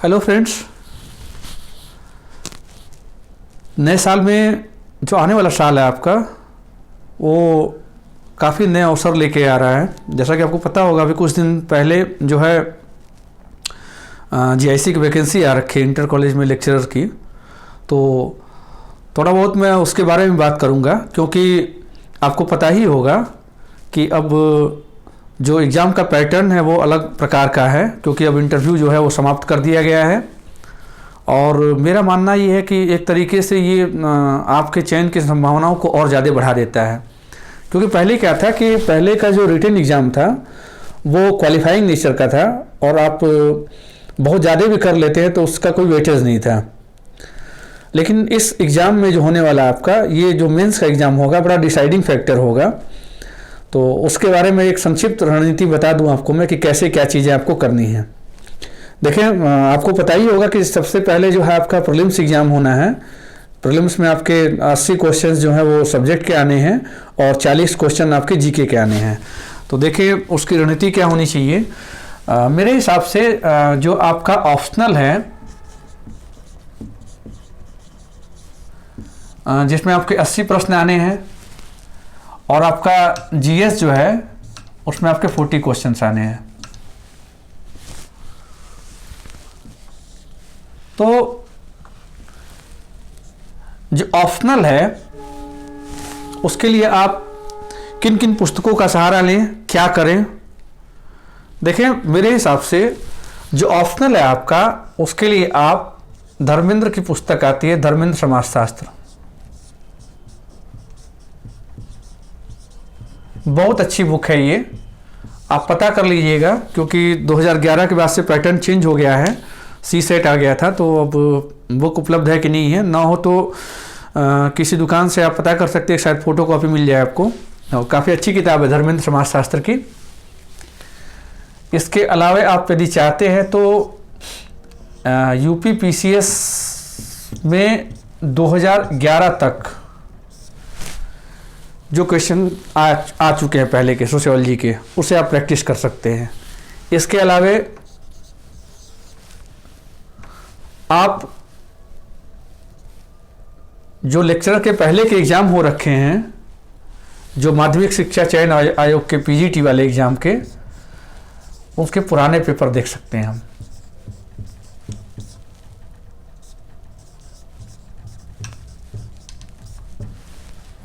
Hello friends, नए साल में जो आने वाला साल है आपका वो काफ़ी नए अवसर लेके आ रहा है। जैसा कि आपको पता होगा, अभी कुछ दिन पहले जो है जीआईसी की वैकेंसी आ रखी है इंटर कॉलेज में लेक्चरर की। तो थोड़ा बहुत मैं उसके बारे में बात करूंगा, क्योंकि आपको पता ही होगा कि अब जो एग्ज़ाम का पैटर्न है वो अलग प्रकार का है, क्योंकि अब इंटरव्यू जो है वो समाप्त कर दिया गया है। और मेरा मानना ये है कि एक तरीके से ये आपके चयन की संभावनाओं को और ज़्यादा बढ़ा देता है। क्योंकि पहले क्या था कि पहले का जो रिटन एग्ज़ाम था वो क्वालिफाइंग नेचर का था, और आप बहुत ज़्यादा भी कर लेते हैं तो उसका कोई वेटेज नहीं था। लेकिन इस एग्ज़ाम में जो होने वाला आपका ये जो मेंस का एग्ज़ाम होगा, बड़ा डिसाइडिंग फैक्टर होगा। तो उसके बारे में एक संक्षिप्त रणनीति बता दूं आपको मैं कि कैसे क्या चीज़ें आपको करनी है। देखें, आपको पता ही होगा कि सबसे पहले जो है आपका प्रीलिम्स एग्ज़ाम होना है। प्रीलिम्स में आपके 80 क्वेश्चंस जो हैं वो सब्जेक्ट के आने हैं और 40 क्वेश्चन आपके जीके के आने हैं। तो देखिए उसकी रणनीति क्या होनी चाहिए। मेरे हिसाब से जो आपका ऑप्शनल है, जिसमें आपके 80 प्रश्न आने हैं, और आपका जीएस जो है उसमें आपके 40 क्वेश्चंस आने हैं। तो जो ऑप्शनल है उसके लिए आप किन किन पुस्तकों का सहारा लें, क्या करें। देखें, मेरे हिसाब से जो ऑप्शनल है आपका, उसके लिए आप धर्मेंद्र की पुस्तक आती है, धर्मेंद्र समाजशास्त्र। बहुत अच्छी बुक है ये, आप पता कर लीजिएगा, क्योंकि 2011 के बाद से पैटर्न चेंज हो गया है। सी सेट आ गया था, तो अब बुक उपलब्ध है कि नहीं है, ना हो तो किसी दुकान से आप पता कर सकते हैं, शायद फ़ोटो कॉपी मिल जाए आपको। काफ़ी अच्छी किताब है धर्मेंद्र समाजशास्त्र की। इसके अलावा आप यदि चाहते हैं तो यूपी पीसीएस में 2011 तक जो क्वेश्चन आ चुके हैं पहले के सोशियोलॉजी के, उसे आप प्रैक्टिस कर सकते हैं। इसके अलावा आप जो लेक्चरर के पहले के एग्ज़ाम हो रखे हैं, जो माध्यमिक शिक्षा चयन आयोग के पीजीटी वाले एग्ज़ाम के, उसके पुराने पेपर देख सकते हैं हम।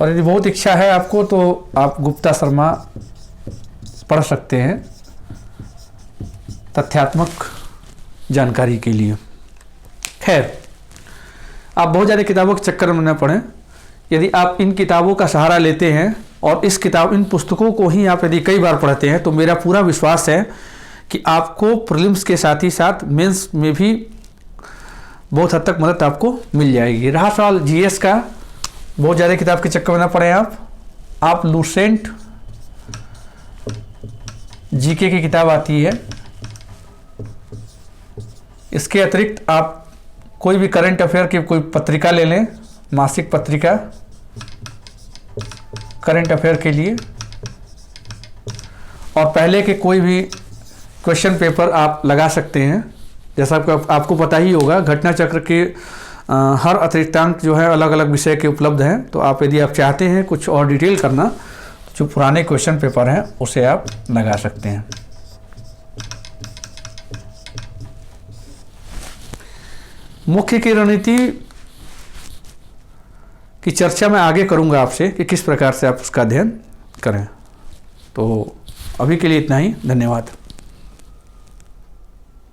और यदि बहुत इच्छा है आपको तो आप गुप्ता शर्मा पढ़ सकते हैं तथ्यात्मक जानकारी के लिए। खैर, आप बहुत ज़्यादा किताबों के चक्कर में न पड़ें। यदि आप इन किताबों का सहारा लेते हैं और इन पुस्तकों को ही आप यदि कई बार पढ़ते हैं, तो मेरा पूरा विश्वास है कि आपको प्रीलिम्स के साथ ही साथ मेंस में भी बहुत हद तक मदद आपको मिल जाएगी। रहा सवाल जीएस का, बहुत ज़्यादा किताब के चक्कर में ना पड़े आप लूसेंट जीके की किताब आती है। इसके अतिरिक्त आप कोई भी करंट अफेयर की कोई पत्रिका ले लें, मासिक पत्रिका करंट अफेयर के लिए, और पहले के कोई भी क्वेश्चन पेपर आप लगा सकते हैं। जैसा आपको पता ही होगा, घटना चक्र के हर अतिरिक्तांक जो है अलग अलग विषय के उपलब्ध हैं। तो आप यदि आप चाहते हैं कुछ और डिटेल करना, जो पुराने क्वेश्चन पेपर हैं उसे आप लगा सकते हैं। मुख्य की रणनीति की चर्चा मैं आगे करूंगा आपसे कि किस प्रकार से आप उसका अध्ययन करें। तो अभी के लिए इतना ही, धन्यवाद।